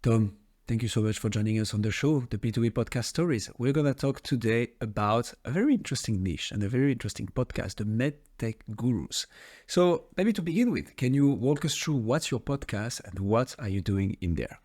Tom, thank you so much for joining us on the show, the B2B Podcast Stories. We're going to talk today about a very interesting niche and a very interesting podcast, the MedTech Gurus. So maybe to begin with, can you walk us through what's your podcast and what are you doing in there?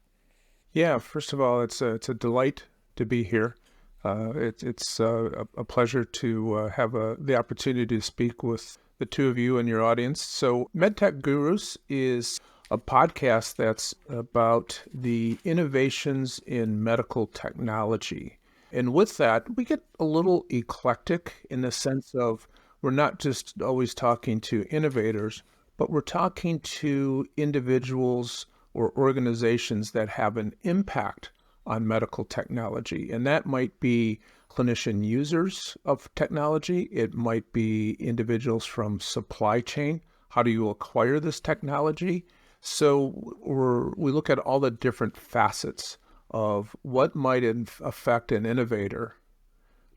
Yeah, first of all, it's a delight to be here. It's a pleasure to have the opportunity to speak with the two of you and your audience. So MedTech Gurus is a podcast that's about the innovations in medical technology. And with that, we get a little eclectic in the sense of we're not just always talking to innovators, but we're talking to individuals or organizations that have an impact on medical technology. And that might be clinician users of technology. It might be individuals from supply chain. How do you acquire this technology? So we look at all the different facets of what might affect an innovator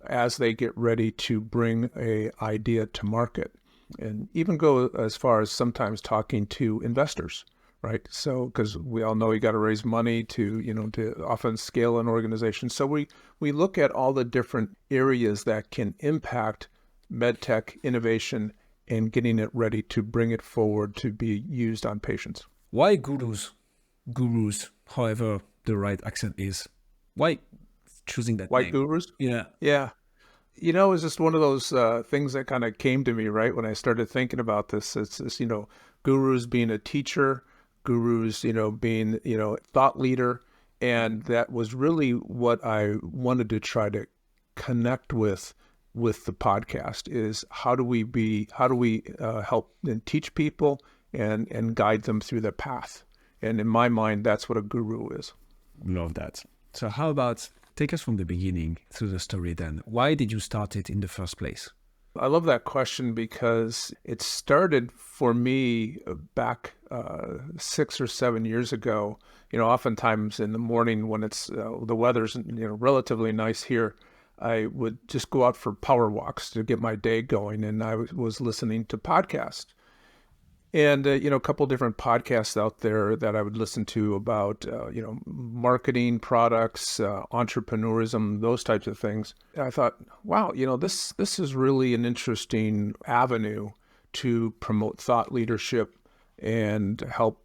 as they get ready to bring an idea to market, and even go as far as sometimes talking to investors, right? So, because we all know you got to raise money to often scale an organization. So we look at all the different areas that can impact medtech innovation and getting it ready to bring it forward to be used on patients. Why gurus? Gurus, however the right accent is. Why choosing that name? Gurus? Yeah. Yeah. It's just one of those things that kind of came to me, right, when I started thinking about this. It's gurus being a teacher, gurus, being, thought leader. And that was really what I wanted to try to connect with the podcast is how do we help and teach people and guide them through the path. And in my mind, that's what a guru is. Love that. So how about take us from the beginning through the story then. Why did you start it in the first place? I love that question because it started for me back 6 or 7 years ago. Oftentimes in the morning when it's the weather's relatively nice here, I would just go out for power walks to get my day going, and I was listening to podcasts. And, a couple different podcasts out there that I would listen to about, marketing products, entrepreneurism, those types of things. And I thought, wow, this is really an interesting avenue to promote thought leadership and help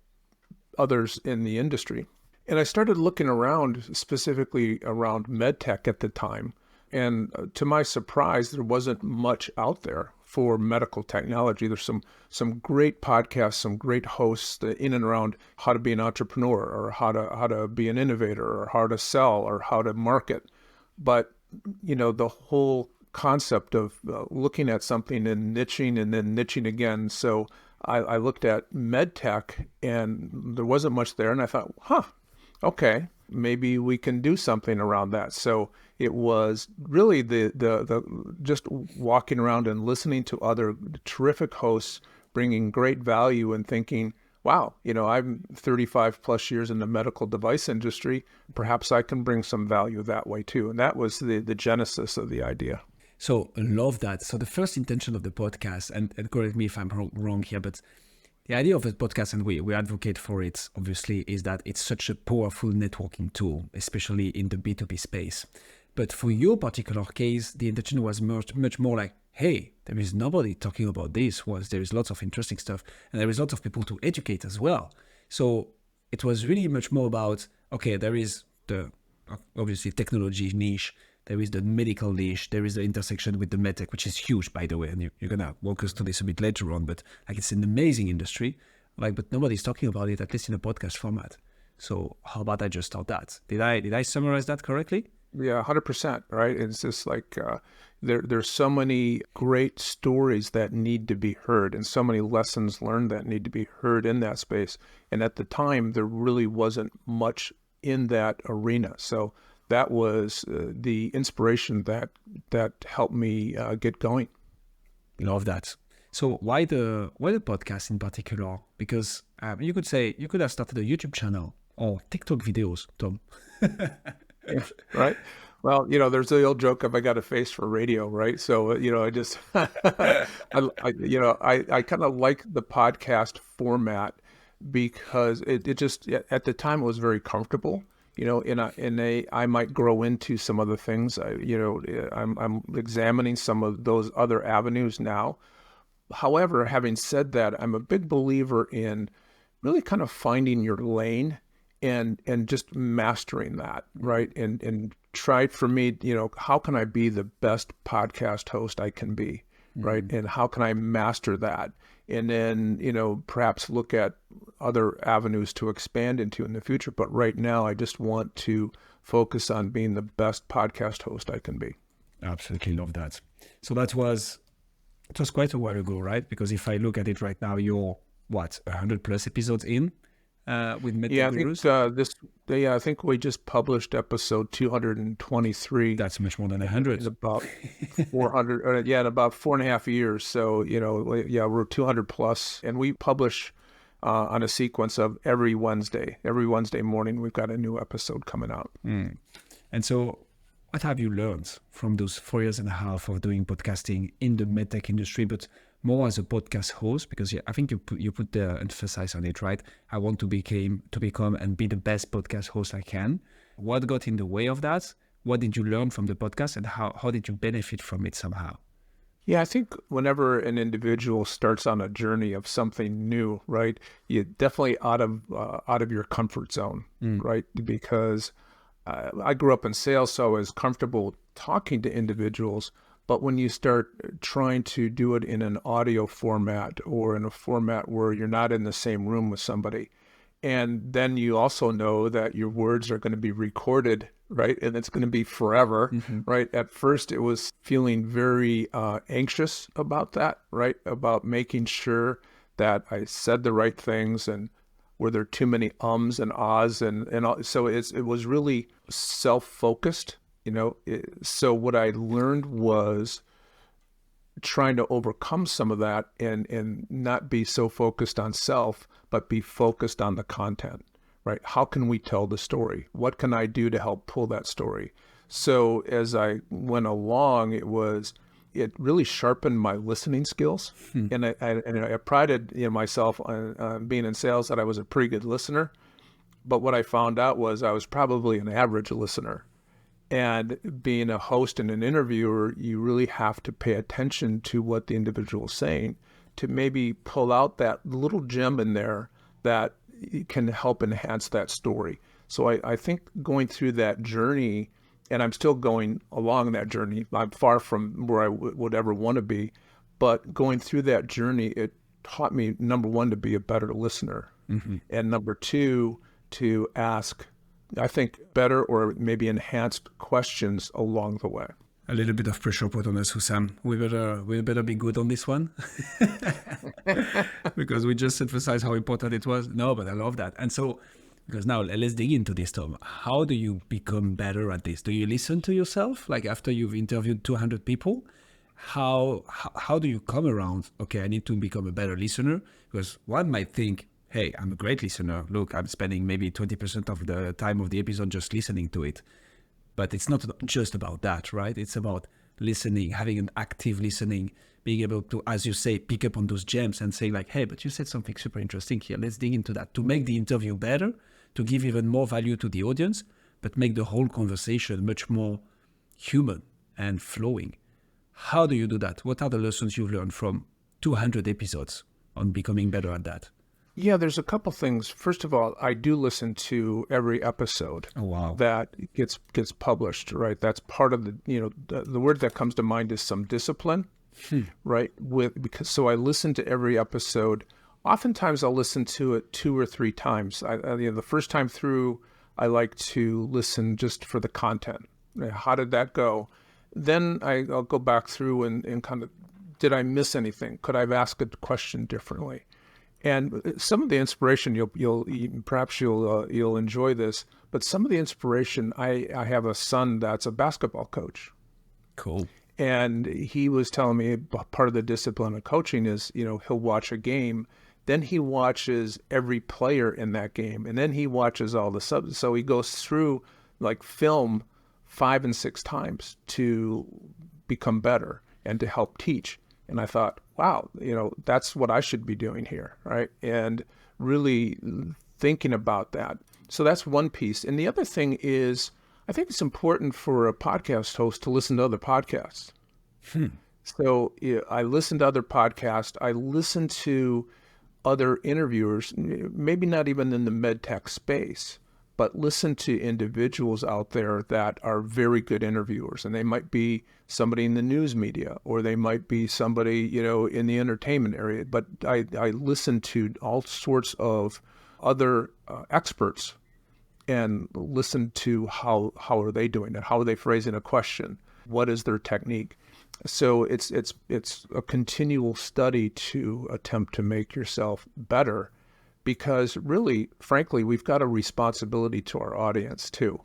others in the industry. And I started looking around, specifically around medtech at the time. And to my surprise, there wasn't much out there for medical technology. There's some great podcasts, some great hosts in and around how to be an entrepreneur or how to be an innovator or how to sell or how to market. But, the whole concept of looking at something and niching and then niching again. So I looked at medtech and there wasn't much there. And I thought, okay, maybe we can do something around that. So it was really the just walking around and listening to other terrific hosts bringing great value and thinking, wow, I'm 35 plus years in the medical device industry. Perhaps I can bring some value that way too. And that was the genesis of the idea. So I love that. So the first intention of the podcast, and correct me if I'm wrong here, but the idea of a podcast, and we advocate for it, obviously, is that it's such a powerful networking tool, especially in the B2B space. But for your particular case, the intention was much more like, hey, there is nobody talking about this, there is lots of interesting stuff, and there is lots of people to educate as well. So it was really much more about, okay, there is the, obviously, technology niche, there is the medical niche, there is the intersection with the medtech, which is huge, by the way, and you're going to walk us through this a bit later on, but it's an amazing industry, but nobody's talking about it, at least in a podcast format. So how about I just start that? Did I summarize that correctly? Yeah, 100%, right? It's just like there's so many great stories that need to be heard and so many lessons learned that need to be heard in that space. And at the time, there really wasn't much in that arena. So that was the inspiration that helped me get going. Love that. So why the podcast in particular? Because you could have started a YouTube channel or TikTok videos, Tom. Yeah, right. Well, there's the old joke of I got a face for radio, right? So, I just, I kind of like the podcast format because it just, at the time, it was very comfortable. I might grow into some other things. I'm examining some of those other avenues now. However, having said that, I'm a big believer in really kind of finding your lane and just mastering that, right? And try for me, how can I be the best podcast host I can be, right? And how can I master that? And then, perhaps look at other avenues to expand into in the future. But right now, I just want to focus on being the best podcast host I can be. Absolutely love that. So it was quite a while ago, right? Because if I look at it right now, you're 100 plus episodes in with MedTech Gurus? I think we just published episode 223. That's much more than 100. In about 400, in about 4.5 years. So, we're 200 plus, and we publish on a sequence of every Wednesday. Every Wednesday morning, we've got a new episode coming out. And so what have you learned from those 4.5 years of doing podcasting in the MedTech industry, but more as a podcast host? Because I think you put the emphasis on it, right? I want to become and be the best podcast host I can. What got in the way of that? What did you learn from the podcast, and how did you benefit from it somehow? Yeah, I think whenever an individual starts on a journey of something new, right, you're definitely out of your comfort zone, right? Because I grew up in sales, so I was comfortable talking to individuals. But when you start trying to do it in an audio format or in a format where you're not in the same room with somebody, and then you also know that your words are going to be recorded, right? And it's going to be forever, right? At first, it was feeling very anxious about that, right? About making sure that I said the right things, and were there too many ums and ahs, and all. So it was really self-focused. So what I learned was trying to overcome some of that and not be so focused on self, but be focused on the content, right? How can we tell the story? What can I do to help pull that story? So as I went along, it really sharpened my listening skills. And I prided myself on being in sales, that I was a pretty good listener. But what I found out was I was probably an average listener. And being a host and an interviewer, you really have to pay attention to what the individual is saying to maybe pull out that little gem in there that can help enhance that story. So I think going through that journey, and I'm still going along that journey, I'm far from where I would ever want to be, but going through that journey, it taught me, number one, to be a better listener, and number two, to ask, I think, better or maybe enhanced questions along the way. A little bit of pressure put on us, Hussam. We better be good on this one because we just emphasized how important it was. No, but I love that. And so, because now let's dig into this, Tom. How do you become better at this? Do you listen to yourself? Like after you've interviewed 200 people, how do you come around? Okay, I need to become a better listener, because one might think, hey, I'm a great listener. Look, I'm spending maybe 20% of the time of the episode just listening to it. But it's not just about that, right? It's about listening, having an active listening, being able to, as you say, pick up on those gems and say like, hey, but you said something super interesting here. Let's dig into that to make the interview better, to give even more value to the audience, but make the whole conversation much more human and flowing. How do you do that? What are the lessons you've learned from 200 episodes on becoming better at that? Yeah, there's a couple things. First of all, I do listen to every episode that gets published, right? That's part of the word that comes to mind is some discipline, right? So I listen to every episode. Oftentimes I'll listen to it 2 or 3 times. The first time through, I like to listen just for the content. How did that go? Then I'll go back through and kind of, did I miss anything? Could I have asked a question differently? And some of the inspiration, you'll enjoy this, but some of the inspiration, I have a son that's a basketball coach. Cool. And he was telling me part of the discipline of coaching is, he'll watch a game, then he watches every player in that game, and then he watches all the subs. So he goes through like film 5 and 6 times to become better and to help teach. And I thought, wow, that's what I should be doing here, right? And really thinking about that. So that's one piece. And the other thing is, I think it's important for a podcast host to listen to other podcasts. So I listen to other podcasts. I listen to other interviewers, maybe not even in the medtech space, but listen to individuals out there that are very good interviewers. And they might be somebody in the news media, or they might be somebody, in the entertainment area. But I listen to all sorts of other experts and listen to how are they doing it? How are they phrasing a question? What is their technique? So it's a continual study to attempt to make yourself better, because really, frankly, we've got a responsibility to our audience too,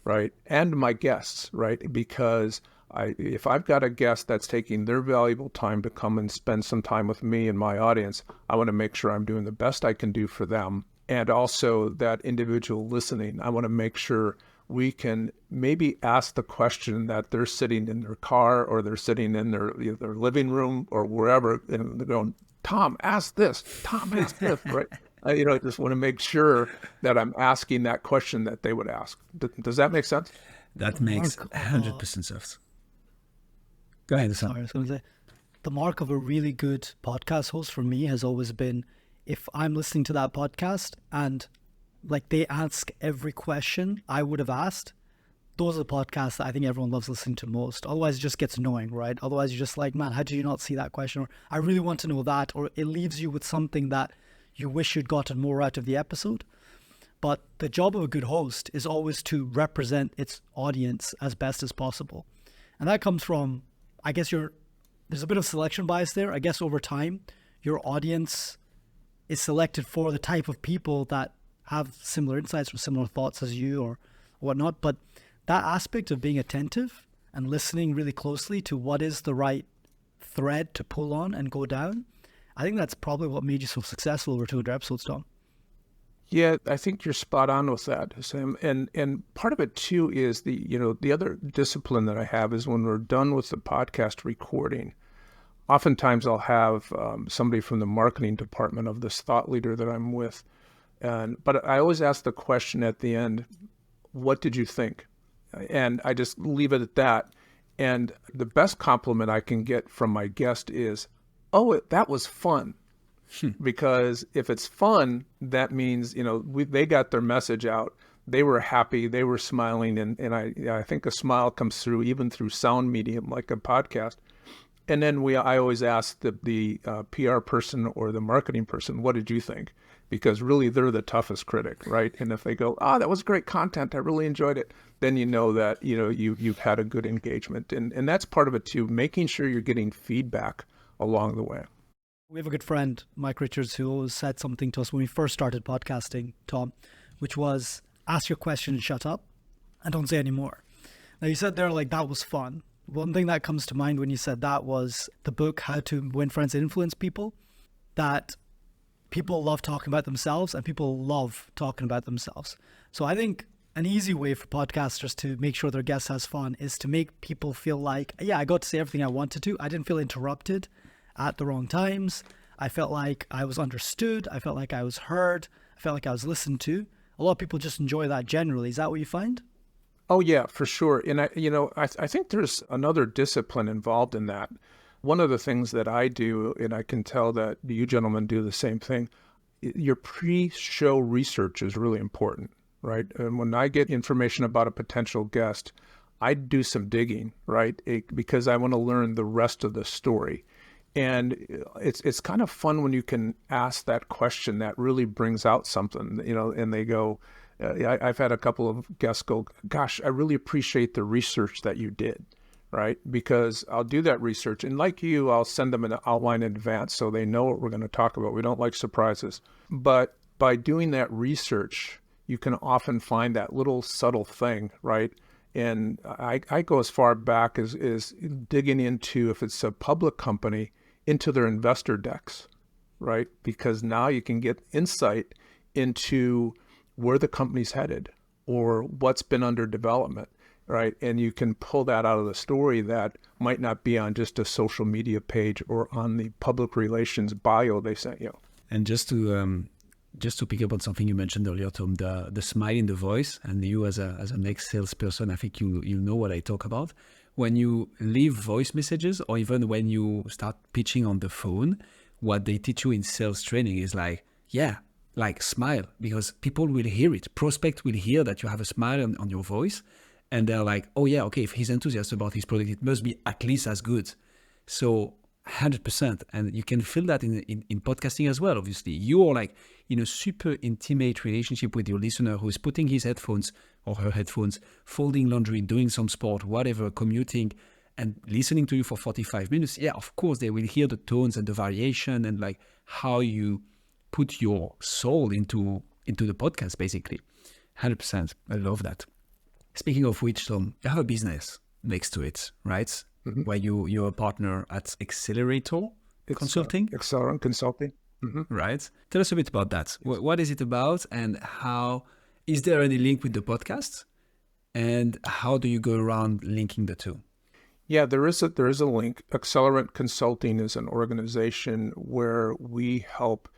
right? And my guests, right? Because if I've got a guest that's taking their valuable time to come and spend some time with me and my audience, I want to make sure I'm doing the best I can do for them. And also that individual listening, I want to make sure we can maybe ask the question that they're sitting in their car, or they're sitting in their living room or wherever, and they're going, Tom, ask this. Tom, ask this, right? I just want to make sure that I'm asking that question that they would ask. Does that make sense? That makes 100% sense. Go ahead, Sam. Sorry, I was going to say, the mark of a really good podcast host for me has always been, if I'm listening to that podcast and they ask every question I would have asked, those are the podcasts that I think everyone loves listening to most. Otherwise, it just gets annoying, right? Otherwise, you're just like, man, how did you not see that question? Or I really want to know that. Or it leaves you with something that you wish you'd gotten more out of the episode. But the job of a good host is always to represent its audience as best as possible. And that comes from, I guess there's a bit of selection bias there. I guess over time, your audience is selected for the type of people that have similar insights or similar thoughts as you or whatnot. But that aspect of being attentive and listening really closely to what is the right thread to pull on and go down, I think that's probably what made you so successful over 200 episodes, Tom. Yeah, I think you're spot on with that, Sam. And part of it too is the other discipline that I have is when we're done with the podcast recording, oftentimes I'll have somebody from the marketing department of this thought leader that I'm with. But I always ask the question at the end, what did you think? And I just leave it at that. And the best compliment I can get from my guest is, oh, that was fun. Because if it's fun, that means, they got their message out. They were happy. They were smiling. And I think a smile comes through even through sound medium like a podcast. And then I always ask the PR person or the marketing person, what did you think? Because really they're the toughest critic, right? And if they go, that was great content, I really enjoyed it, then you know that you've had a good engagement. And that's part of it too, making sure you're getting feedback along the way. We have a good friend, Mike Richards, who always said something to us when we first started podcasting, Tom, which was, ask your question and shut up and don't say any more. Now you said there that was fun. One thing that comes to mind when you said that was the book, How to Win Friends and Influence People, that people love talking about themselves and people love talking about themselves. So I think an easy way for podcasters to make sure their guest has fun is to make people feel like, yeah, I got to say everything I wanted to. I didn't feel interrupted at the wrong times. I felt like I was understood. I felt like I was heard. I felt like I was listened to. A lot of people just enjoy that generally. Is that what you find? Oh yeah, for sure. And I think there's another discipline involved in that. One of the things that I do, and I can tell that you gentlemen do the same thing, your pre-show research is really important, right? And when I get information about a potential guest, I do some digging, right? Because I want to learn the rest of the story. And it's kind of fun when you can ask that question that really brings out something, and they go, I've had a couple of guests go, gosh, I really appreciate the research that you did, right? Because I'll do that research. And like you, I'll send them an outline in advance so they know what we're going to talk about. We don't like surprises. But by doing that research, you can often find that little subtle thing, right? And I go as far back as digging into, if it's a public company, into their investor decks, right? Because now you can get insight into where the company's headed or what's been under development, right? And you can pull that out of the story that might not be on just a social media page or on the public relations bio they sent you. And just to just to pick up on something you mentioned earlier, Tom, the smile in the voice, and you as an ex-salesperson, I think you know what I talk about. When you leave voice messages, or even when you start pitching on the phone, what they teach you in sales training is like smile, because people will hear it. Prospect will hear that you have a smile on your voice, and they're like, oh yeah, okay, if he's enthusiastic about his product, it must be at least as good. So 100%. And you can feel that in podcasting as well, obviously. You are like in a super intimate relationship with your listener who is putting his headphones or her headphones, folding laundry, doing some sport, whatever, commuting, and listening to you for 45 minutes. Yeah, of course, they will hear the tones and the variation and like how you put your soul into the podcast, basically. 100%. I love that. Speaking of which, Tom, you have a business next to it, right? Mm-hmm. Where you're a partner at Accelerator Consulting? Accelerant Consulting. Mm-hmm. Right. Tell us a bit about that. Yes. What is it about, and how is there any link with the podcast? And how do you go around linking the two? Yeah, there is a link. Accelerant Consulting is an organization where we help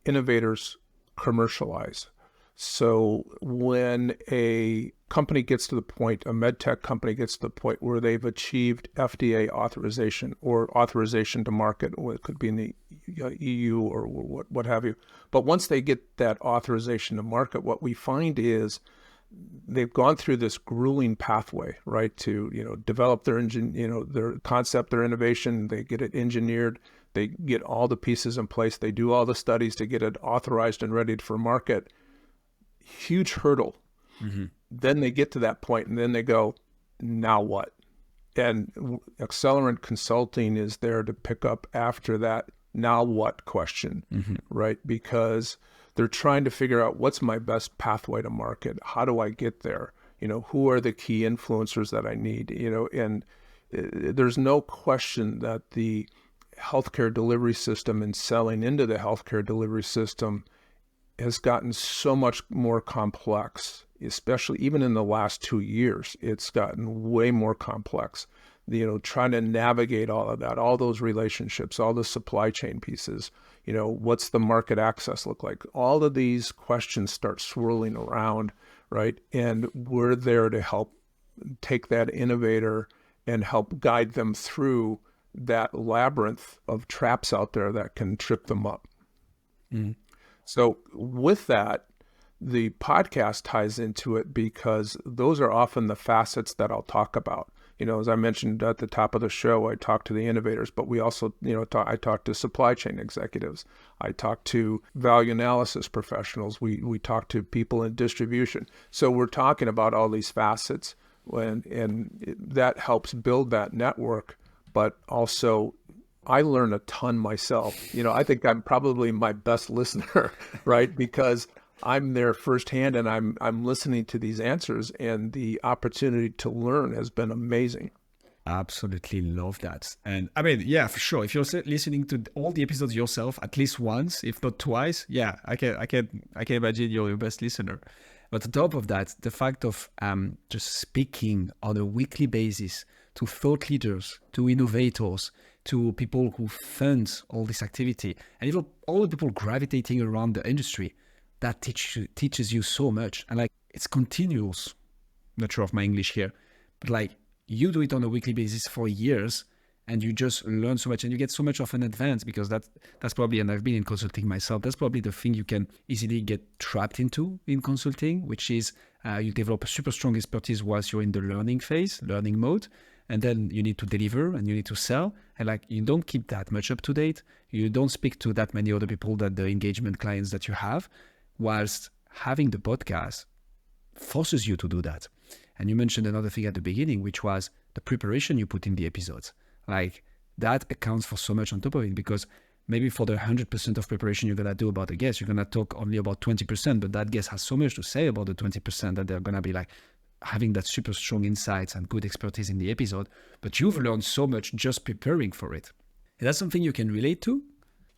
innovators commercialize. So when a company gets to the point, a MedTech company gets to the point where they've achieved FDA authorization or authorization to market, or it could be in the EU or what have you. But once they get that authorization to market, what we find is they've gone through this grueling pathway, right, to develop their their concept, their innovation. They get it engineered. They get all the pieces in place. They do all the studies to get it authorized and ready for market. Huge hurdle. Mm-hmm. Then they get to that point, and then they go, now what? And Accelerant Consulting is there to pick up after that now what question, mm-hmm. right? Because they're trying to figure out, what's my best pathway to market? How do I get there? Who are the key influencers that I need? And there's no question that the healthcare delivery system and selling into the healthcare delivery system has gotten so much more complex, especially even in the last 2 years. It's gotten way more complex. Trying to navigate all of that, all those relationships, all the supply chain pieces, what's the market access look like? All of these questions start swirling around, right? And we're there to help take that innovator and help guide them through that labyrinth of traps out there that can trip them up. Mm. So with that, the podcast ties into it because those are often the facets that I'll talk about. As I mentioned at the top of the show, I talk to the innovators, but we also, I talk to supply chain executives. I talk to value analysis professionals. We talk to people in distribution. So we're talking about all these facets, and that helps build that network. But also, I learn a ton myself. I think I'm probably my best listener, right? Because I'm there firsthand, and I'm listening to these answers, and the opportunity to learn has been amazing. Absolutely love that. And I mean, yeah, for sure. If you're listening to all the episodes yourself at least once, if not twice, yeah, I can imagine you're your best listener. But on top of that, the fact of just speaking on a weekly basis to thought leaders, to innovators, to people who fund all this activity, and even all the people gravitating around the industry, that teaches you so much. And like, it's continuous. Not sure of my English here, but like, you do it on a weekly basis for years, and you just learn so much, and you get so much of an advance, because that's probably, and I've been in consulting myself, that's probably the thing you can easily get trapped into in consulting, which is you develop a super strong expertise whilst you're in the learning mode, and then you need to deliver and you need to sell, and like, you don't keep that much up to date. You don't speak to that many other people, that the engagement clients that you have, whilst having the podcast forces you to do that. And you mentioned another thing at the beginning, which was the preparation you put in the episodes. Like, that accounts for so much on top of it, because maybe for the 100% of preparation you're going to do about a guest, you're going to talk only about 20%, but that guest has so much to say about the 20% that they're going to be like having that super strong insights and good expertise in the episode. But you've learned so much just preparing for it. Is that something you can relate to?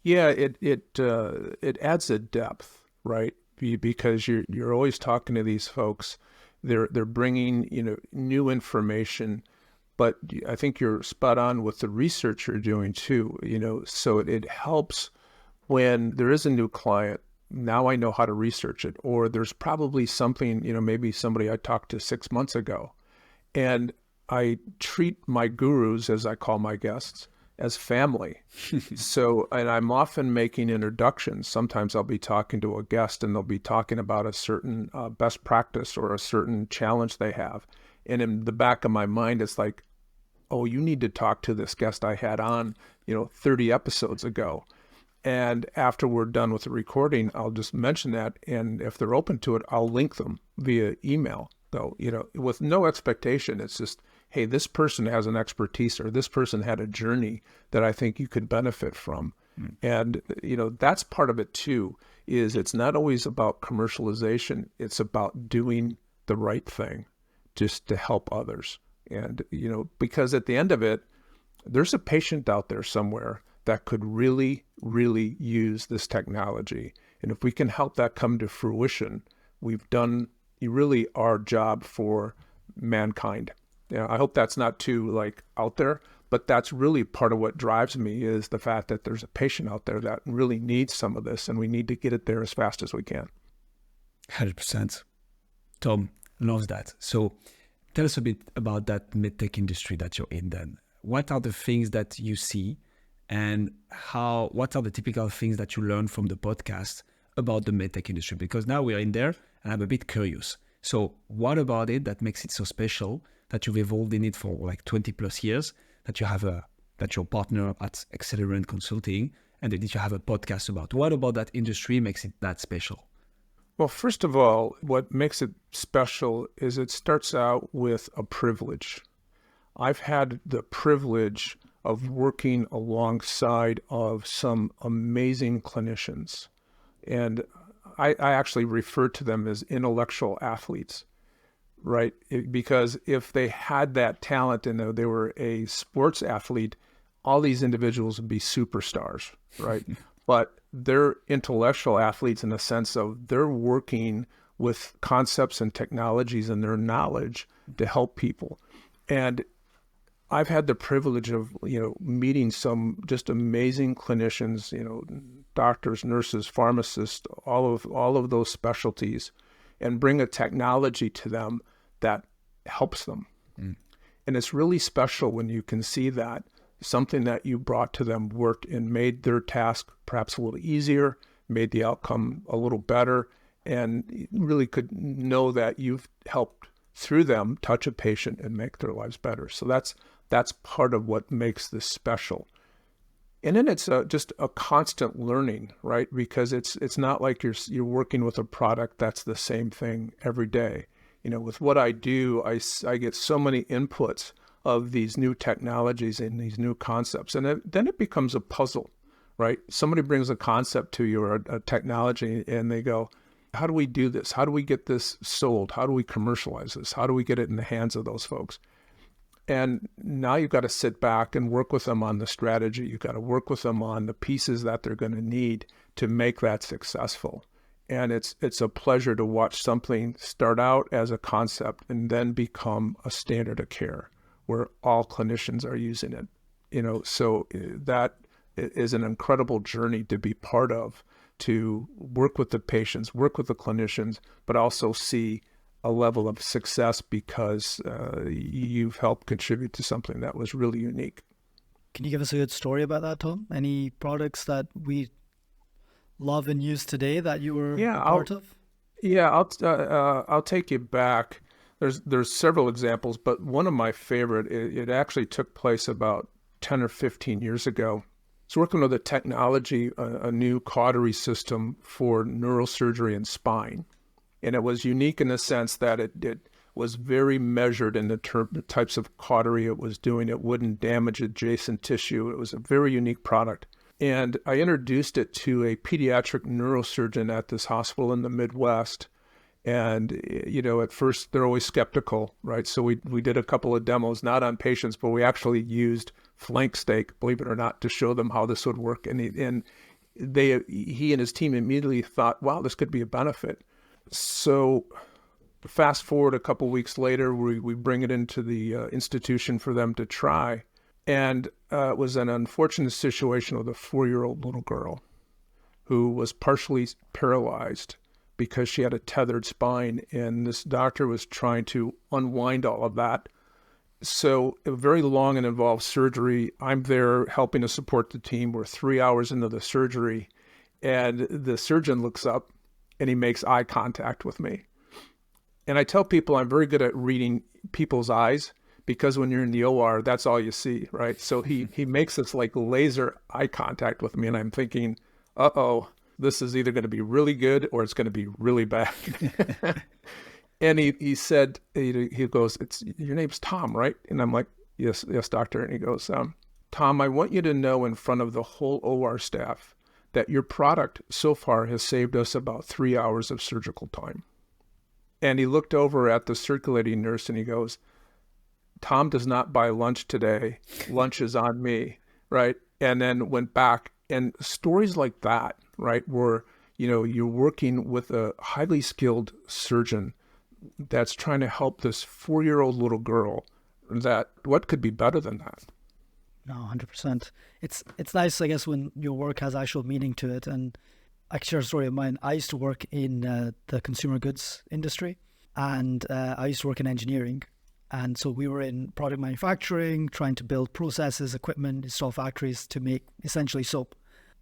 Yeah, it adds a depth, right? Because you're always talking to these folks. They're bringing new information, but I think you're spot on with the research you're doing too. So it helps when there is a new client now I know how to research it. Or there's probably something, maybe somebody I talked to 6 months ago. And I treat my gurus, as I call my guests, as family. So, and I'm often making introductions. Sometimes I'll be talking to a guest and they'll be talking about a certain best practice or a certain challenge they have. And in the back of my mind, it's like, oh, you need to talk to this guest I had on, 30 episodes ago. And after we're done with the recording, I'll just mention that. And if they're open to it, I'll link them via email, though, with no expectation. It's just, hey, this person has an expertise or this person had a journey that I think you could benefit from. And, that's part of it too, is it's not always about commercialization. It's about doing the right thing just to help others. And, because at the end of it, there's a patient out there somewhere that could really, really use this technology. And if we can help that come to fruition, we've done really our job for mankind. I hope that's not too out there, but that's really part of what drives me is the fact that there's a patient out there that really needs some of this and we need to get it there as fast as we can. 100%. Tom, loves that. So tell us a bit about that medtech industry that you're in then. What are the things that you see and what are the typical things that you learn from the podcast about the medtech industry? Because now we're in there and I'm a bit curious. So what about it that makes it so special that you've evolved in it for 20 plus years, that you have that your partner at Accelerant Consulting, and that you have a podcast about? What about that industry makes it that special? Well, first of all, what makes it special is it starts out with a privilege. I've had the privilege of working alongside of some amazing clinicians. And I actually refer to them as intellectual athletes, right? Because if they had that talent and they were a sports athlete, all these individuals would be superstars, right? But they're intellectual athletes in the sense of they're working with concepts and technologies and their knowledge to help people. And I've had the privilege of, meeting some just amazing clinicians, doctors, nurses, pharmacists, all of those specialties, and bring a technology to them that helps them. And it's really special when you can see that something that you brought to them worked and made their task perhaps a little easier, made the outcome a little better, and really could know that you've helped through them touch a patient and make their lives better. So that's part of what makes this special. And then it's just a constant learning, right? Because it's not like you're working with a product that's the same thing every day. With what I do, I get so many inputs of these new technologies and these new concepts. And then it becomes a puzzle, right? Somebody brings a concept to you or a technology and they go, how do we do this? How do we get this sold? How do we commercialize this? How do we get it in the hands of those folks? And now you've got to sit back and work with them on the strategy. You've got to work with them on the pieces that they're going to need to make that successful. And it's a pleasure to watch something start out as a concept and then become a standard of care where all clinicians are using it. So that is an incredible journey to be part of, to work with the patients, work with the clinicians, but also see a level of success because you've helped contribute to something that was really unique. Can you give us a good story about that, Tom? Any products that we love and use today that you were part of? Yeah, I'll take you back. There's several examples, but one of my favorite, it actually took place about 10 or 15 years ago. I was working with a technology, a new cautery system for neurosurgery and spine. And it was unique in the sense that it was very measured in the types of cautery it was doing. It wouldn't damage adjacent tissue. It was a very unique product. And I introduced it to a pediatric neurosurgeon at this hospital in the Midwest. And, at first they're always skeptical, right? So we did a couple of demos, not on patients, but we actually used flank steak, believe it or not, to show them how this would work. And he and his team immediately thought, wow, this could be a benefit. So fast forward a couple of weeks later, we bring it into the institution for them to try. And it was an unfortunate situation with a 4-year-old little girl who was partially paralyzed because she had a tethered spine, and this doctor was trying to unwind all of that. So a very long and involved surgery. I'm there helping to support the team. We're 3 hours into the surgery, and the surgeon looks up and he makes eye contact with me. And I tell people I'm very good at reading people's eyes, because when you're in the OR, that's all you see, right? So he makes this like laser eye contact with me, and I'm thinking, uh-oh, this is either going to be really good or it's going to be really bad. And he said, he goes, your name's Tom, right? And I'm like, yes, doctor. And he goes, Tom, I want you to know in front of the whole OR staff that your product so far has saved us about 3 hours of surgical time. And he looked over at the circulating nurse and he goes, Tom does not buy lunch today. Lunch is on me, right? And then went back. And stories like that, right, where, you're working with a highly skilled surgeon that's trying to help this 4-year-old little girl, that what could be better than that? No, 100%. It's nice, I guess, when your work has actual meaning to it. And I can share a story of mine. I used to work in the consumer goods industry, and I used to work in engineering. And so we were in product manufacturing, trying to build processes, equipment, install factories to make essentially soap.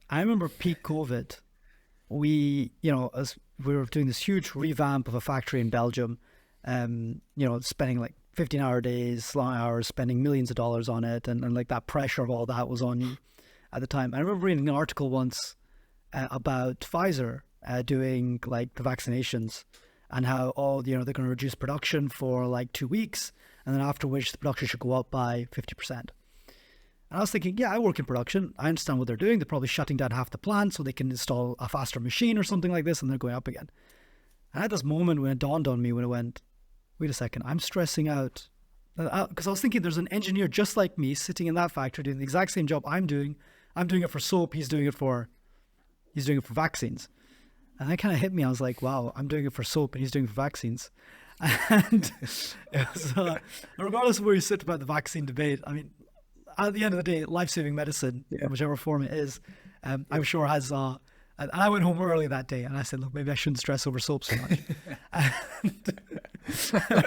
I remember peak COVID, as we were doing this huge revamp of a factory in Belgium, spending like 15-hour days, long hours, spending millions of dollars on it. And like that pressure of all that was on you at the time. I remember reading an article once about Pfizer doing like the vaccinations and how, they're going to reduce production for like 2 weeks. And then after which the production should go up by 50%. And I was thinking, yeah, I work in production. I understand what they're doing. They're probably shutting down half the plant so they can install a faster machine or something like this, and they're going up again. And I had this moment when it dawned on me when it went, wait a second, I'm stressing out. Because I was thinking there's an engineer just like me sitting in that factory doing the exact same job I'm doing. I'm doing it for soap. He's doing it for vaccines. And that kind of hit me. I was like, wow, I'm doing it for soap and he's doing it for vaccines. And it was, regardless of where you sit about the vaccine debate, I mean, at the end of the day, life-saving medicine, whichever form it is, I'm sure has... and I went home early that day and I said, look, maybe I shouldn't stress over soap so much. And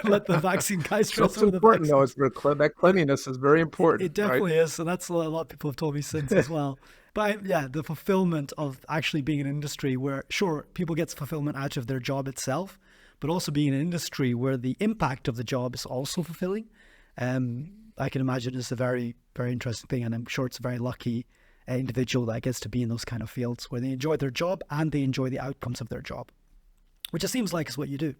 let the vaccine guys stress over the vaccine. That cleanliness is very important. It definitely is. And that's a lot of people have told me since as well. But yeah, the fulfillment of actually being in an industry where, sure, people get fulfillment out of their job itself, but also being in an industry where the impact of the job is also fulfilling. I can imagine it's a very, very interesting thing. And I'm sure it's a very lucky individual that gets to be in those kind of fields where they enjoy their job and they enjoy the outcomes of their job, which it seems like is what you do.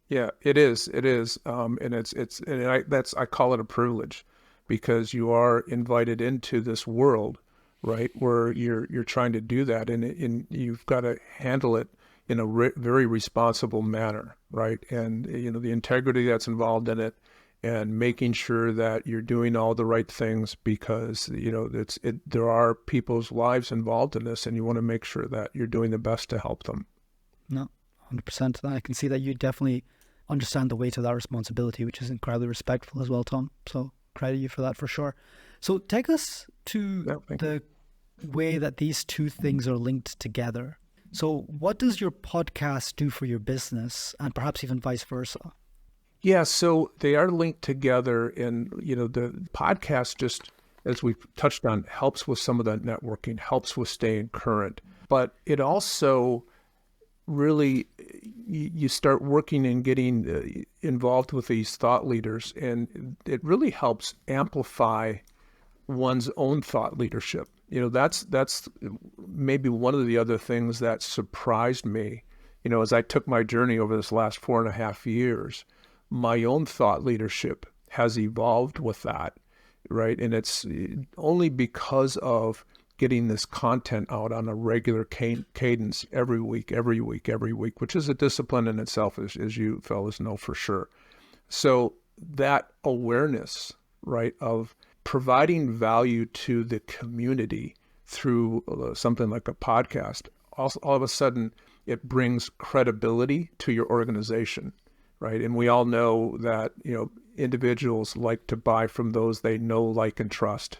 Yeah, it is. It is. I call it a privilege because you are invited into this world, right, where you're trying to do that, and you've got to handle it in a very responsible manner, right? And the integrity that's involved in it, and making sure that you're doing all the right things because there are people's lives involved in this, and you want to make sure that you're doing the best to help them. No, 100%. I can see that you definitely understand the weight of that responsibility, which is incredibly respectful as well, Tom. So credit you for that for sure. So take us to the way that these two things are linked together. So what does your podcast do for your business, and perhaps even vice versa? Yeah, so they are linked together, and the podcast, just as we've touched on, helps with some of that networking, helps with staying current. But it also really, you start working and getting involved with these thought leaders, and it really helps amplify one's own thought leadership. That's maybe one of the other things that surprised me, as I took my journey over this last 4.5 years. My own thought leadership has evolved with that, right? And it's only because of getting this content out on a regular cadence every week, which is a discipline in itself, as you fellas know for sure. So that awareness, right, of providing value to the community through something like a podcast, all of a sudden it brings credibility to your organization. Right. And we all know that, individuals like to buy from those they know, like, and trust.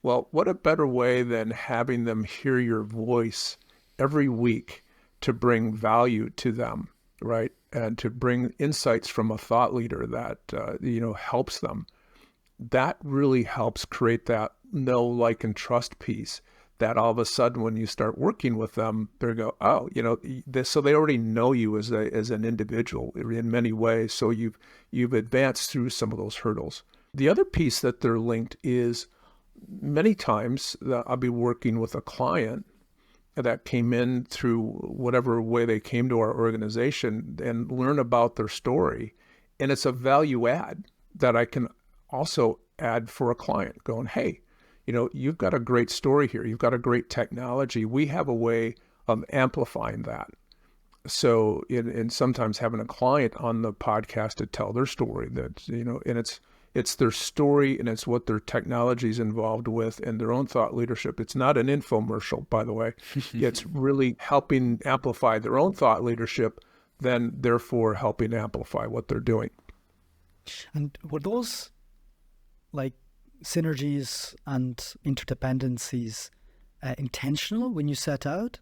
Well, what a better way than having them hear your voice every week to bring value to them, right? And to bring insights from a thought leader that, helps them. That really helps create that know, like, and trust piece that all of a sudden when you start working with them, they go, oh, this, so they already know you as an individual in many ways. So you've advanced through some of those hurdles. The other piece that they're linked is many times that I'll be working with a client that came in through whatever way they came to our organization and learn about their story. And it's a value add that I can also add for a client going, hey, you've got a great story here. You've got a great technology. We have a way of amplifying that. So, and sometimes having a client on the podcast to tell their story that, and it's their story and it's what their technology is involved with and their own thought leadership. It's not an infomercial, by the way. It's really helping amplify their own thought leadership, then therefore helping amplify what they're doing. And were those like synergies and interdependencies intentional when you set out?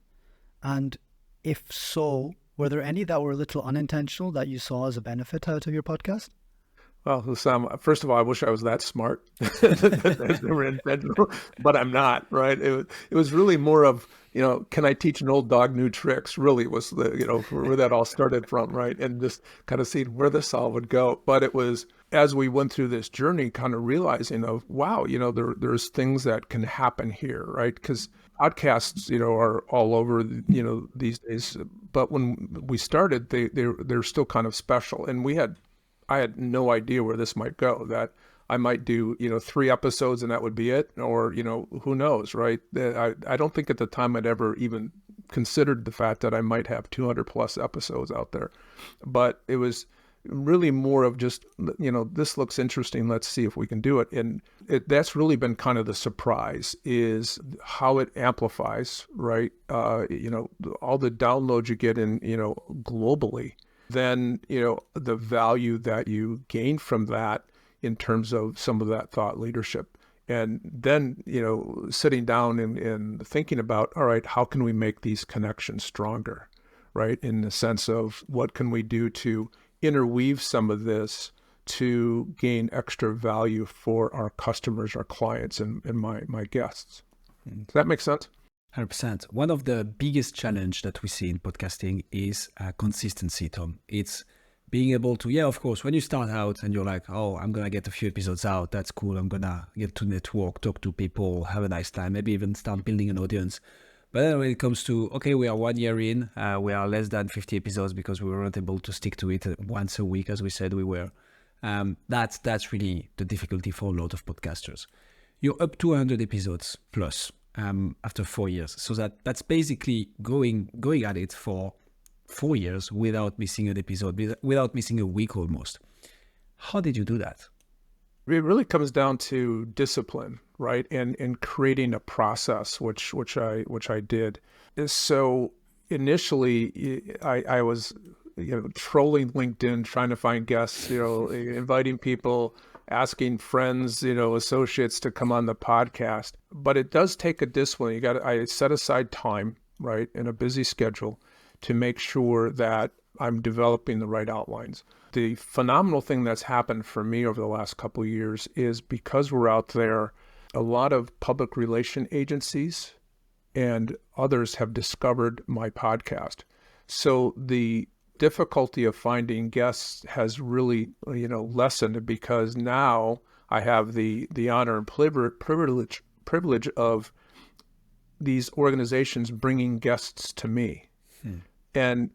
And if so, were there any that were a little unintentional that you saw as a benefit out of your podcast? Well, Sam, first of all, I wish I was that smart. They were intentional, but I'm not, right? It was really more of, can I teach an old dog new tricks? Really was where that all started from, right? And just kind of seeing where this all would go. But it was, as we went through this journey, kind of realizing of, wow, there's things that can happen here, right? Because podcasts, are all over, these days. But when we started, they're still kind of special. And I had no idea where this might go, that I might do, 3 episodes and that would be it. Or, who knows, right? I don't think at the time I'd ever even considered the fact that I might have 200 plus episodes out there. But it was really more of just, this looks interesting. Let's see if we can do it. And that's really been kind of the surprise, is how it amplifies, right? All the downloads you get in, globally. Then, the value that you gain from that in terms of some of that thought leadership. And then, sitting down and thinking about, all right, how can we make these connections stronger, right? In the sense of what can we do to interweave some of this to gain extra value for our customers, our clients, and my guests. Does that make sense? 100%. One of the biggest challenge that we see in podcasting is consistency, Tom. It's being able to, of course, when you start out and you're like, oh, I'm going to get a few episodes out. That's cool. I'm going to get to network, talk to people, have a nice time, maybe even start building an audience. But then when it comes to, okay, we are 1 year in, we are less than 50 episodes because we weren't able to stick to it once a week, as we said we were. That's really the difficulty for a lot of podcasters. You're up to 100 episodes plus. After 4 years. So that's basically going at it for 4 years without missing an episode, without missing a week almost. How did you do that? It really comes down to discipline, right? And creating a process, which I did. So initially I was, trolling LinkedIn, trying to find guests, inviting people, asking friends, associates to come on the podcast. But it does take a discipline. I set aside time, right, in a busy schedule to make sure that I'm developing the right outlines. The phenomenal thing that's happened for me over the last couple of years is because we're out there, a lot of public relation agencies and others have discovered my podcast. So the difficulty of finding guests has really, lessened, because now I have the honor and privilege of these organizations bringing guests to me. And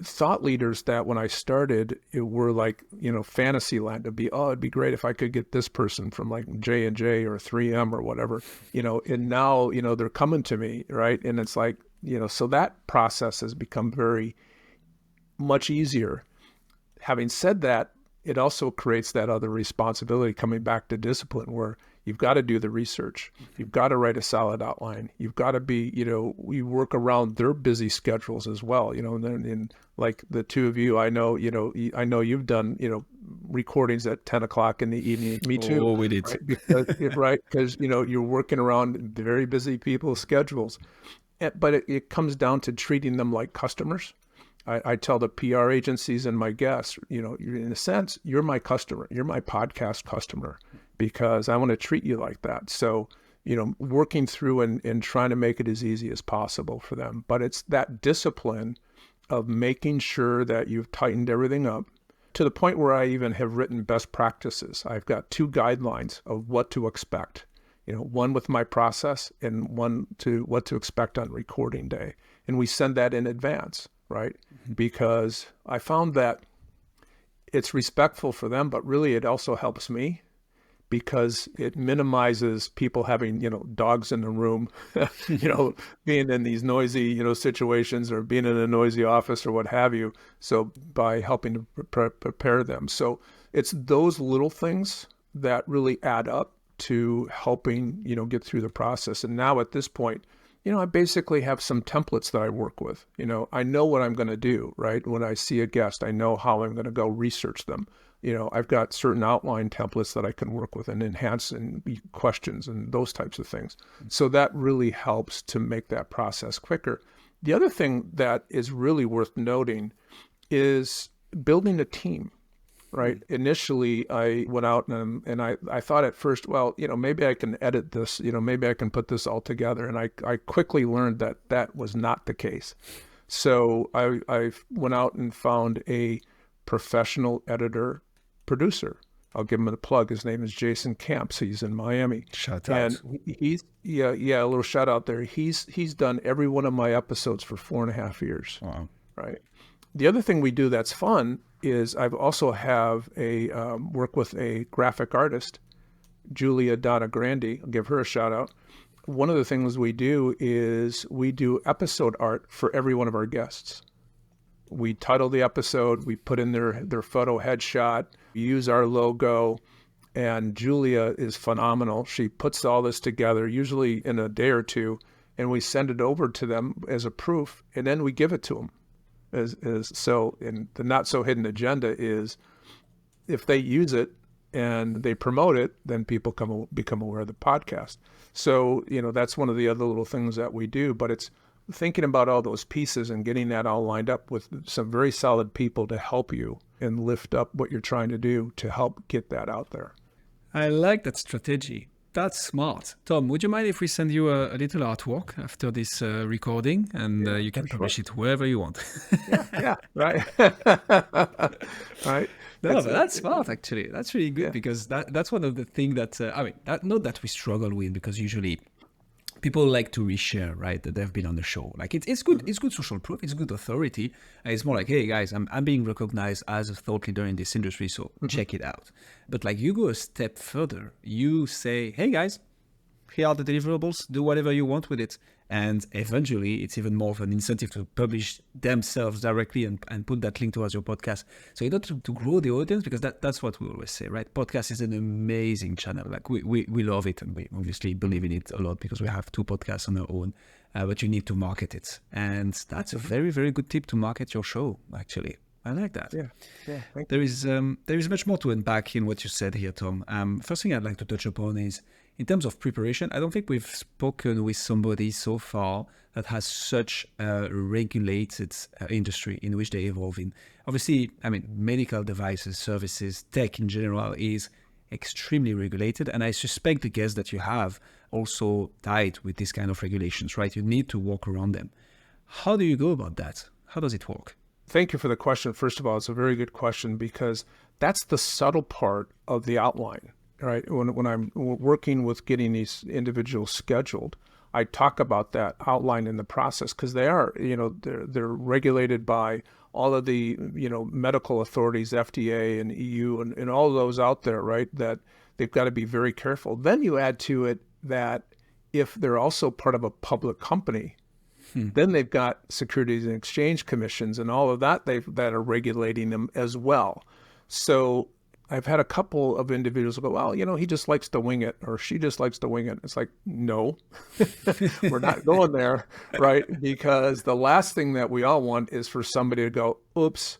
thought leaders that when I started, it were like, fantasy land. It'd be great if I could get this person from like J&J or 3M or whatever, and now, they're coming to me, right? And it's like, so that process has become very much easier. Having said that, it also creates that other responsibility, coming back to discipline, where you've got to do the research. You've got to write a solid outline. You've got to be, we work around their busy schedules as well, and then in like the two of you, I know you've done, recordings at 10 o'clock in the evening. Me too. Oh, we did. Right? Because you're working around very busy people's schedules. But it comes down to treating them like customers. I tell the PR agencies and my guests, in a sense, you're my customer. You're my podcast customer because I want to treat you like that. So, working through and trying to make it as easy as possible for them. But it's that discipline of making sure that you've tightened everything up to the point where I even have written best practices. I've got 2 guidelines of what to expect. One with my process and one to what to expect on recording day. And we send that in advance, right? Mm-hmm. Because I found that it's respectful for them, but really it also helps me because it minimizes people having, dogs in the room, being in these noisy, situations or being in a noisy office or what have you. So by helping to prepare them. So it's those little things that really add up to helping, get through the process. And now at this point, I basically have some templates that I work with. I know what I'm going to do, right? When I see a guest, I know how I'm going to go research them. I've got certain outline templates that I can work with and enhance and questions and those types of things. So that really helps to make that process quicker. The other thing that is really worth noting is building a team. Right. Initially, I went out and I thought at first, well, maybe I can edit this, maybe I can put this all together. And I quickly learned that that was not the case. So I went out and found a professional editor producer. I'll give him a plug. His name is Jason Camps. He's in Miami. Shout out. And he's, a little shout out there. He's done every one of my episodes for 4.5 years. Wow. Right. The other thing we do that's fun is I've also have work with a graphic artist, Julia Donna Grandi. I'll give her a shout out. One of the things we do is we do episode art for every one of our guests. We title the episode, we put in their photo headshot, we use our logo, and Julia is phenomenal. She puts all this together, usually in a day or two, and we send it over to them as a proof, and then we give it to them. And the not so hidden agenda is if they use it and they promote it, then people become aware of the podcast. So, that's one of the other little things that we do, but it's thinking about all those pieces and getting that all lined up with some very solid people to help you and lift up what you're trying to do to help get that out there. I like that strategy. That's smart. Tom, would you mind if we send you a little artwork after this recording and you can publish it wherever you want? yeah, right. Right. No, but that's smart, actually. That's really good because that's one of the things that, not that we struggle with because usually people like to reshare, right, that they've been on the show. Like it's good. It's good social proof. It's good authority. It's more like, hey guys, I'm being recognized as a thought leader in this industry, so check it out. But like you go a step further. You say, hey guys, here are the deliverables. Do whatever you want with it. And eventually, it's even more of an incentive to publish themselves directly and put that link towards your podcast. So you don't to grow the audience because that's what we always say, right? Podcast is an amazing channel. Like we love it and we obviously believe in it a lot because we have 2 podcasts on our own. But you need to market it. And that's a very, very good tip to market your show, actually. I like that. Yeah. There is much more to unpack in what you said here, Tom. First thing I'd like to touch upon is in terms of preparation. I don't think we've spoken with somebody so far that has such a regulated industry in which they evolve in. Obviously, medical devices, services, tech in general is extremely regulated. And I suspect the guests that you have also tied with this kind of regulations, right? You need to walk around them. How do you go about that? How does it work? Thank you for the question. First of all, it's a very good question because that's the subtle part of the outline, right? When I'm working with getting these individuals scheduled, I talk about that outline in the process because they are, they're regulated by all of the, medical authorities, FDA and EU and all of those out there, right? That they've got to be very careful. Then you add to it that if they're also part of a public company, then they've got Securities and Exchange Commissions and all of that that are regulating them as well. So I've had a couple of individuals go, well, he just likes to wing it or she just likes to wing it. It's like, no, we're not going there, right? Because the last thing that we all want is for somebody to go, oops,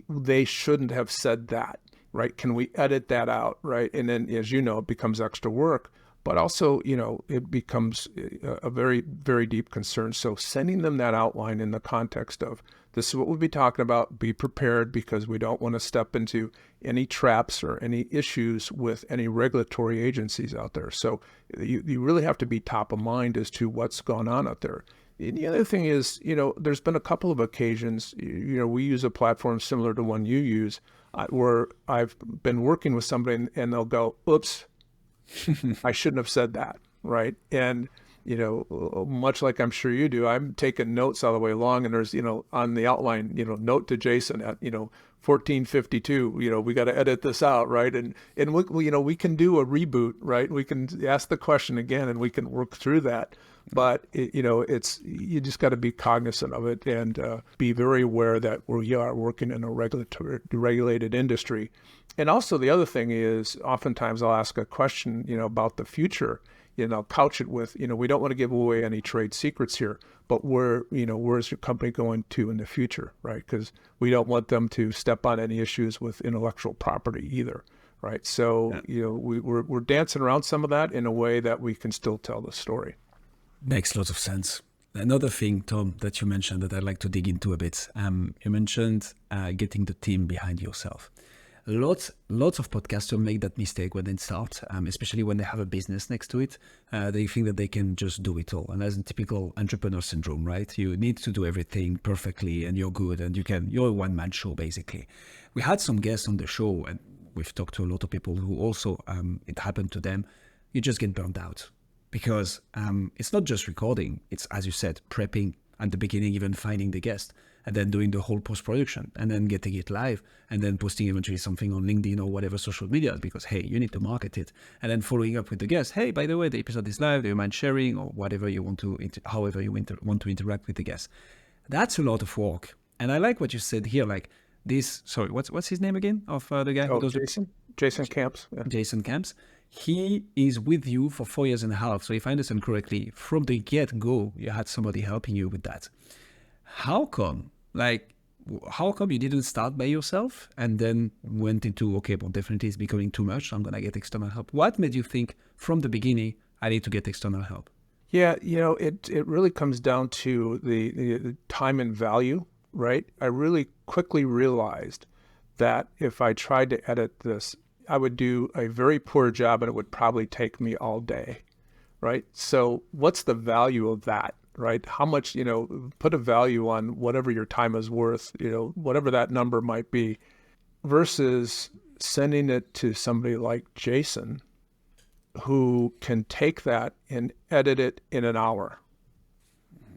they shouldn't have said that, right? Can we edit that out, right? And then, as you know, it becomes extra work. but also, it becomes a very, very deep concern. So sending them that outline in the context of, this is what we'll be talking about, be prepared, because we don't want to step into any traps or any issues with any regulatory agencies out there. So you really have to be top of mind as to what's going on out there. And the other thing is, there's been a couple of occasions, we use a platform similar to one you use, where I've been working with somebody and they'll go, oops, I shouldn't have said that, right? And, much like I'm sure you do, I'm taking notes all the way along, and there's, on the outline, note to Jason at, 1452, we got to edit this out, right? And we can do a reboot, right? We can ask the question again and we can work through that. But, you just got to be cognizant of it and be very aware that we are working in a regulated industry. And also the other thing is, oftentimes I'll ask a question, about the future, couch it with, we don't want to give away any trade secrets here, but where's your company going to in the future, right? Because we don't want them to step on any issues with intellectual property either, right? So, we're dancing around some of that in a way that we can still tell the story. Makes lots of sense. Another thing, Tom, that you mentioned that I'd like to dig into a bit. You mentioned getting the team behind yourself. Lots of podcasters make that mistake when they start, especially when they have a business next to it. They think that they can just do it all. And that's a typical entrepreneur syndrome, right? You need to do everything perfectly and you're good and you're a one-man show, basically. We had some guests on the show and we've talked to a lot of people who also, it happened to them. You just get burned out because it's not just recording. It's, as you said, prepping at the beginning, even finding the guest, and then doing the whole post-production, and then getting it live, and then posting eventually something on LinkedIn or whatever social media, because, hey, you need to market it, and then following up with the guest. Hey, by the way, the episode is live. Do you mind sharing, or whatever you want to, however you want to interact with the guest? That's a lot of work. And I like what you said here, like this, sorry, what's his name again of the guy who does Jason Camps. Yeah. Jason Camps. He is with you for 4 years and a half. So if I understand correctly, from the get-go, you had somebody helping you with that. How come you didn't start by yourself and then went into, okay, well, definitely it's becoming too much, I'm going to get external help? What made you think from the beginning, I need to get external help? Yeah, it really comes down to the time and value, right? I really quickly realized that if I tried to edit this, I would do a very poor job and it would probably take me all day, right? So what's the value of that, right? How much, put a value on whatever your time is worth, whatever that number might be, versus sending it to somebody like Jason, who can take that and edit it in an hour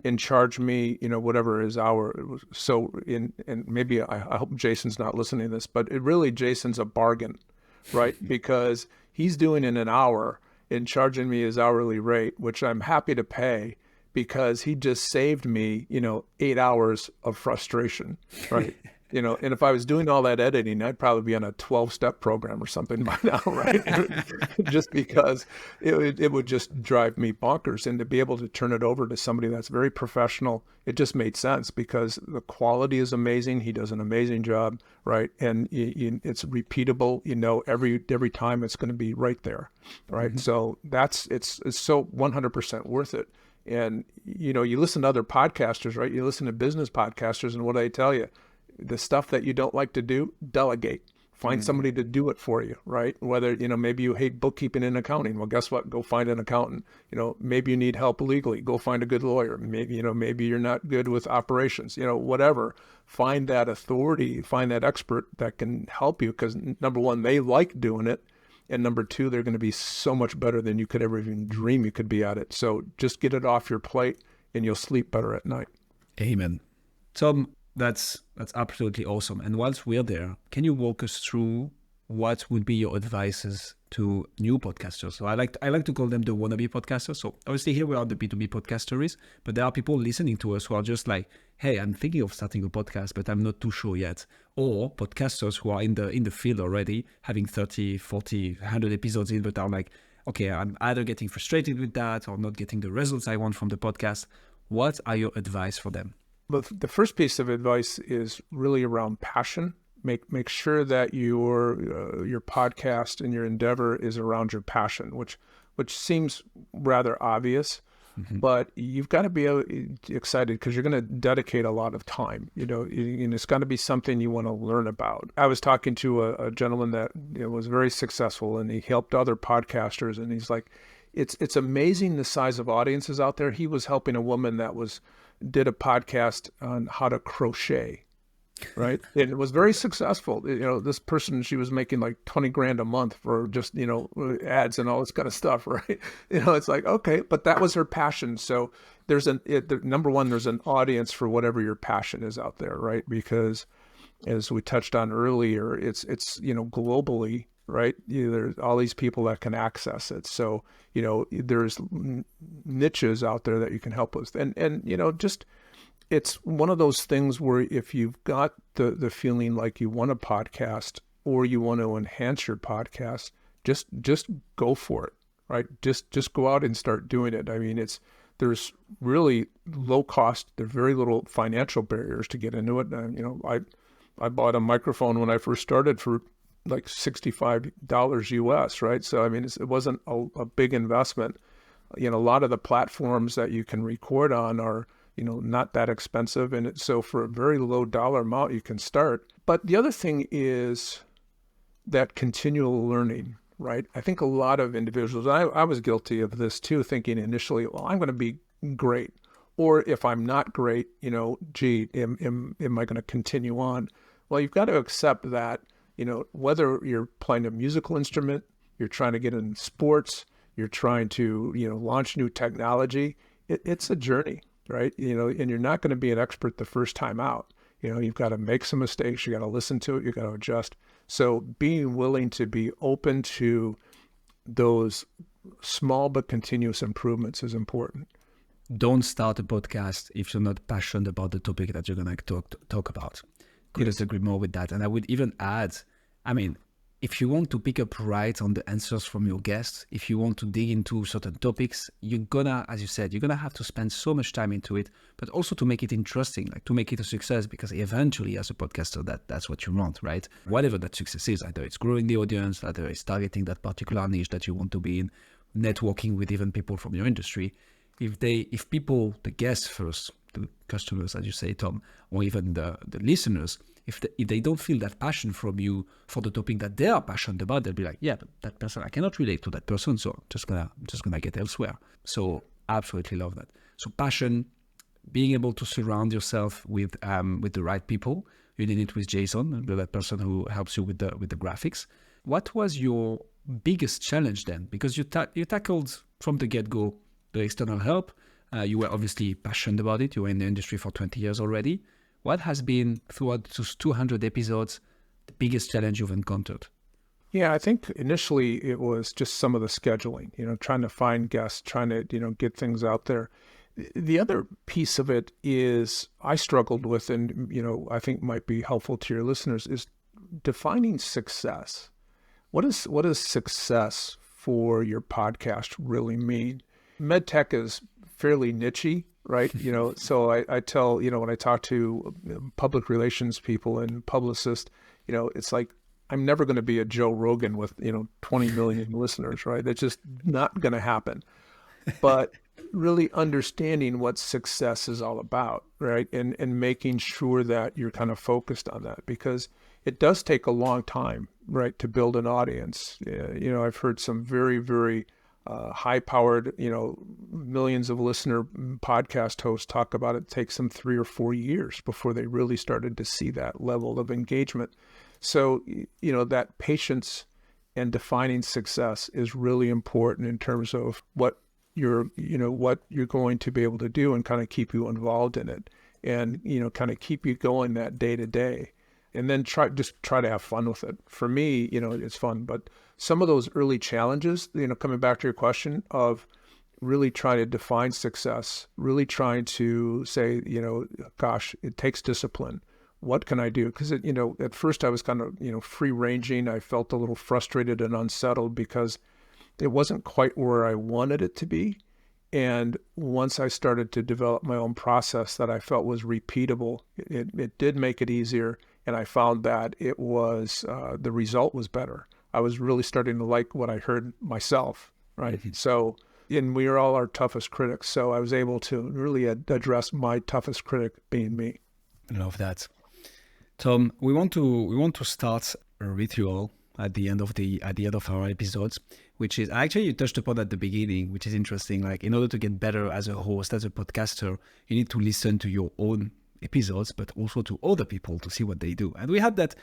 and charge me, whatever his hour. So and maybe I hope Jason's not listening to this, but Jason's a bargain, right? Because he's doing in an hour and charging me his hourly rate, which I'm happy to pay because he just saved me, 8 hours of frustration, right? And if I was doing all that editing, I'd probably be on a 12-step program or something by now, right? Just because it would just drive me bonkers. And to be able to turn it over to somebody that's very professional, it just made sense because the quality is amazing. He does an amazing job, right? And it's repeatable. Every time it's going to be right there, right? Mm-hmm. So it's so 100% worth it. And, you listen to other podcasters, right? You listen to business podcasters, and what do they tell you? The stuff that you don't like to do, delegate. Find somebody to do it for you, right? Whether, maybe you hate bookkeeping and accounting. Well, guess what? Go find an accountant. Maybe you need help legally. Go find a good lawyer. Maybe, maybe you're not good with operations, whatever. Find that authority, find that expert that can help you because number one, they like doing it. And number two, they're going to be so much better than you could ever even dream you could be at it. So just get it off your plate and you'll sleep better at night. Amen. Tom, that's absolutely awesome. And whilst we're there, can you walk us through what would be your advices to new podcasters? So I like to call them the wannabe podcasters. So obviously here we are the B2B podcasters, but there are people listening to us who are just like, hey, I'm thinking of starting a podcast, but I'm not too sure yet. Or podcasters who are in the field already, having 30, 40, 100 episodes in, but are like, okay, I'm either getting frustrated with that or not getting the results I want from the podcast. What are your advice for them? But the first piece of advice is really around passion. Make sure that your podcast and your endeavor is around your passion, which which seems rather obvious. But you've got to be excited because you're going to dedicate a lot of time, and it's got to be something you want to learn about. I was talking to a gentleman that was very successful, and he helped other podcasters. And he's like, it's amazing the size of audiences out there. He was helping a woman that did a podcast on how to crochet. Right. And it was very successful. This person, she was making like 20 grand a month for just, ads and all this kind of stuff. Right. It's like, okay, but that was her passion. So number one, there's an audience for whatever your passion is out there. Right. Because as we touched on earlier, it's globally, right. There's all these people that can access it. So, there's niches out there that you can help with. And just, it's one of those things where if you've got the feeling like you want a podcast or you want to enhance your podcast, just go for it, right? Just go out and start doing it. I mean, there's really low cost. There's very little financial barriers to get into it. I bought a microphone when I first started for like $65 US, right? So, I mean, it wasn't a big investment. A lot of the platforms that you can record on are not that expensive. And so for a very low dollar amount, you can start. But the other thing is that continual learning, right? I think a lot of individuals, I was guilty of this too, thinking initially, well, I'm going to be great. Or if I'm not great, am I going to continue on? Well, you've got to accept that, whether you're playing a musical instrument, you're trying to get in sports, you're trying to, launch new technology, it's a journey. Right. And you're not going to be an expert the first time out. You've got to make some mistakes. You got to listen to it. You got to adjust. So being willing to be open to those small but continuous improvements is important. Don't start a podcast if you're not passionate about the topic that you're going to talk about. Couldn't agree more with that. And I would even add, if you want to pick up right on the answers from your guests, if you want to dig into certain topics, you're gonna, as you said, you're gonna have to spend so much time into it, but also to make it interesting, like to make it a success, because eventually as a podcaster, that's what you want, right? Whatever that success is, either it's growing the audience, either it's targeting that particular niche that you want to be in, networking with even people from your industry. If people, the guests first, the customers, as you say, Tom, or even the listeners, if they don't feel that passion from you for the topic that they are passionate about, they'll be like, yeah, but that person, I cannot relate to that person, so I'm just gonna get elsewhere. So absolutely love that. So passion, being able to surround yourself with the right people. You did it with Jason, that person who helps you with the graphics. What was your biggest challenge then? Because you tackled from the get-go the external help. You were obviously passionate about it. You were in the industry for 20 years already. What has been, throughout those 200 episodes, the biggest challenge you've encountered? Yeah, I think initially it was just some of the scheduling, trying to find guests, trying to, get things out there. The other piece of it is I struggled with, and, I think might be helpful to your listeners, is defining success. What does success for your podcast really mean? MedTech is fairly niche-y, right? So I tell, when I talk to public relations people and publicists, it's like, I'm never going to be a Joe Rogan with, 20 million listeners, right? That's just not going to happen. But really understanding what success is all about, right? And making sure that you're kind of focused on that, because it does take a long time, right, to build an audience. I've heard some very, very high-powered, millions of listener podcast hosts talk about it takes them 3 or 4 years before they really started to see that level of engagement. So, that patience and defining success is really important in terms of what you're going to be able to do and kind of keep you involved in it, and, kind of keep you going that day to day. And then try to have fun with it. For me, it's fun, but some of those early challenges, coming back to your question of really trying to define success, really trying to say, gosh, it takes discipline. What can I do? Because, at first I was kind of, free ranging. I felt a little frustrated and unsettled because it wasn't quite where I wanted it to be. And once I started to develop my own process that I felt was repeatable, it did make it easier. And I found that it was, the result was better. I was really starting to like what I heard myself, right? So, and we are all our toughest critics. So I was able to really address my toughest critic being me. I love that. Tom, we want to start a ritual at the end of our episodes, which is actually you touched upon at the beginning, which is interesting. Like, in order to get better as a host, as a podcaster, you need to listen to your own episodes, but also to other people to see what they do. And we had that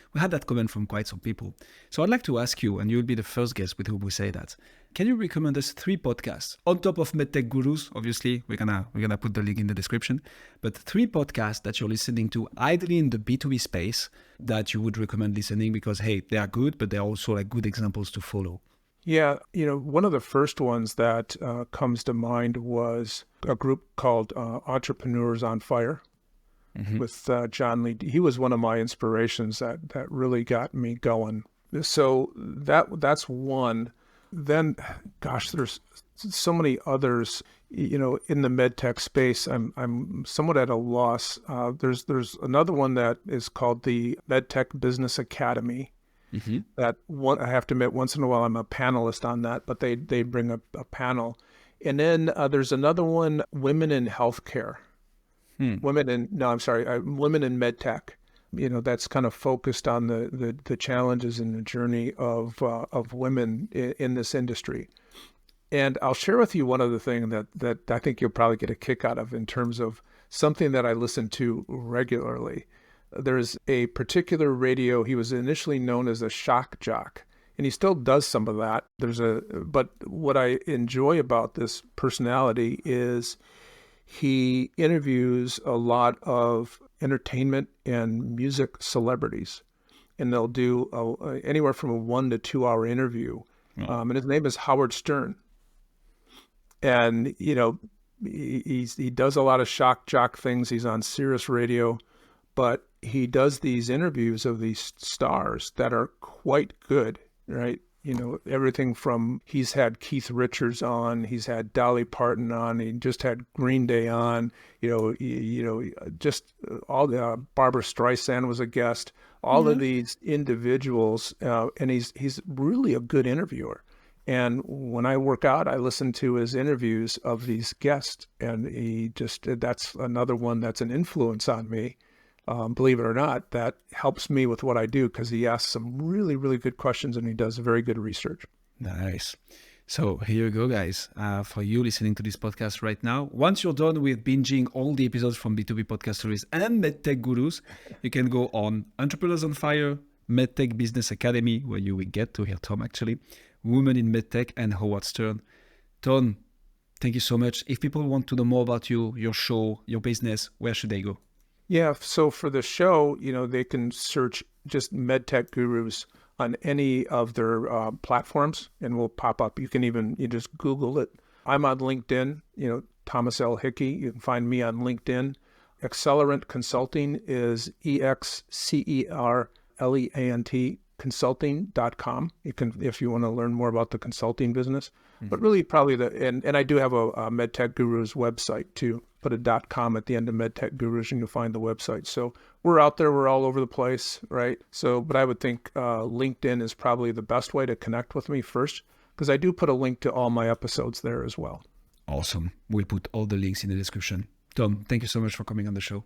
comment from quite some people. So I'd like to ask you, and you'll be the first guest with whom we say that. Can you recommend us 3 podcasts on top of MedTech Gurus? Obviously, we're gonna put the link in the description. But 3 podcasts that you're listening to, ideally in the B2B space, that you would recommend listening because, hey, they are good, but they're also like good examples to follow. Yeah, one of the first ones that comes to mind was a group called Entrepreneurs on Fire. With John Lee. He was one of my inspirations that really got me going. So that's one. Then, gosh, there's so many others. In the medtech space, I'm somewhat at a loss. There's another one that is called the MedTech Business Academy. That one, I have to admit, once in a while I'm a panelist on that, but they bring a panel. And then there's another one, Women in Healthcare. Women in MedTech, that's kind of focused on the challenges and the journey of women in this industry. And I'll share with you one other thing that I think you'll probably get a kick out of in terms of something that I listen to regularly. There's a particular radio, he was initially known as a shock jock, and he still does some of that. But what I enjoy about this personality is he interviews a lot of entertainment and music celebrities, and they'll do anywhere from a 1 to 2 hour interview. And his name is Howard Stern. And, he does a lot of shock jock things. He's on Sirius Radio, but he does these interviews of these stars that are quite good, right? Everything from, he's had Keith Richards on, he's had Dolly Parton on, he just had Green Day on, just all the, Barbara Streisand was a guest, all of these individuals, and he's really a good interviewer. And when I work out, I listen to his interviews of these guests, and that's another one that's an influence on me. Believe it or not, that helps me with what I do because he asks some really, really good questions and he does very good research. Nice. So here you go, guys. For you listening to this podcast right now, once you're done with binging all the episodes from B2B Podcast Stories and MedTech Gurus, you can go on Entrepreneurs on Fire, MedTech Business Academy, where you will get to hear Tom actually, Women in MedTech, and Howard Stern. Tom, thank you so much. If people want to know more about you, your show, your business, where should they go? Yeah, so for the show, they can search just MedTech Gurus on any of their platforms and we'll pop up. You just Google it. I'm on LinkedIn, Thomas L. Hickey. You can find me on LinkedIn. Accelerant Consulting is EXCERLEANT consulting.com. You can, if you want to learn more about the consulting business, but really probably and I do have a MedTech Gurus website too. Put a .com at the end of MedTech Gurus and you'll find the website. So we're out there, we're all over the place, right? So, but I would think LinkedIn is probably the best way to connect with me first, because I do put a link to all my episodes there as well. Awesome. We'll put all the links in the description. Tom, thank you so much for coming on the show.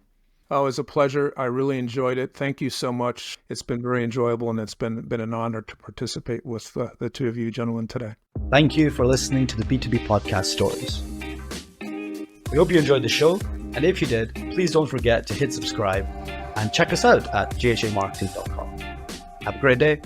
Oh, it was a pleasure. I really enjoyed it. Thank you so much. It's been very enjoyable, and it's been an honor to participate with the two of you gentlemen today. Thank you for listening to the B2B Podcast Stories. We hope you enjoyed the show, and if you did, please don't forget to hit subscribe and check us out at ghamarketing.com. Have a great day.